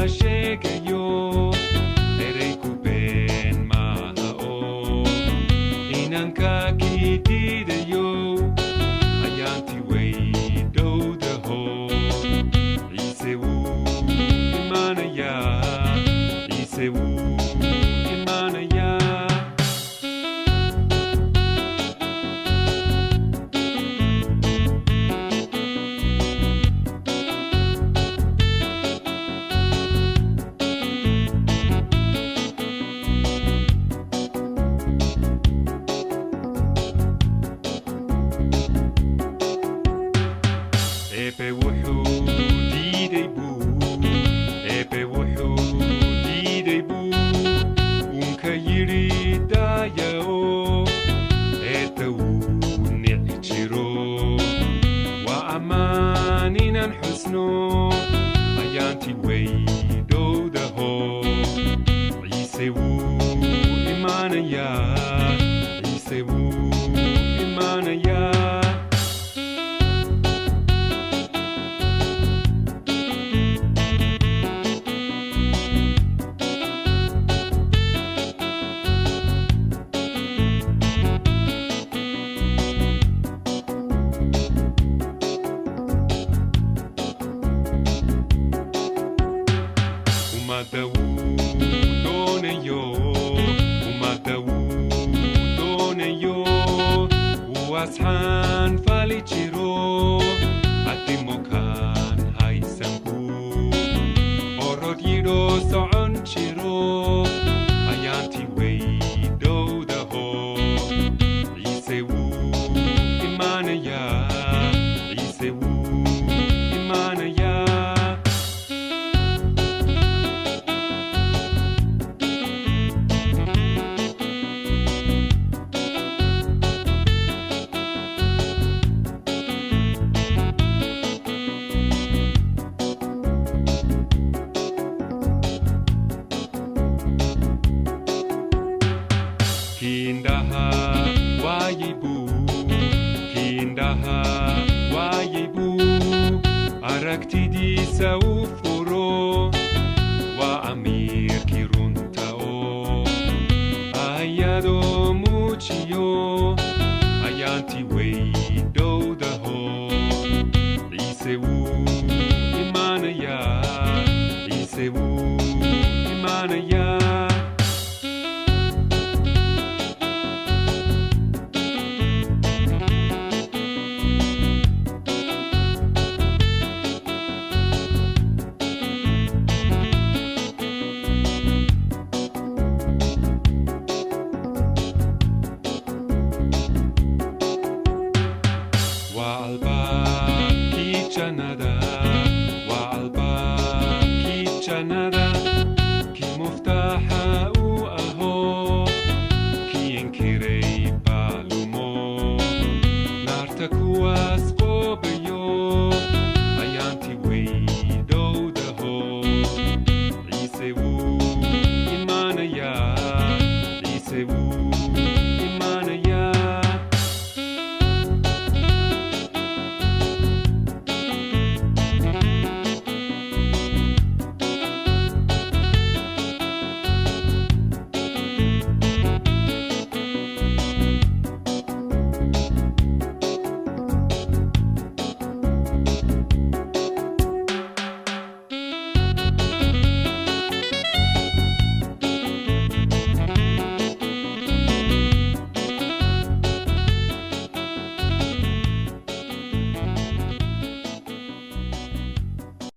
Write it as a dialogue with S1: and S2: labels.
S1: sheegayo ereygu been maaha oo inanka kii diidayo ayaanti way dhowdaho ciise wuu imanayaa ciise wuu imanayaa Ebe wuxuu diiday buu uunka yidhi daaya oo eedda wuu nici jiro waa ammaan inaan xusno ayaanti way dhowdaho ciise wuu imanayaa ciise wuu imanayaa ummadda wuu doonayo wuu asxaan fali jiro addimo kaan haysan buu orod yidho socon jiro ayaanti way dhowdaho ciise wuu imanayaa ciise wuu imanayaa Kiindaha waayay buu aragtidiisa u furo waa amiirkii runta oo ayadoo muujiyo ayaanti way dhowdaho ciise wuu imanayaa ciise wuu imanayaa waa albaabkii jannada kii muftaaxa u aho kii inkiray baalumo naarta kuwaas qoobayo ayaanti way dhowdaho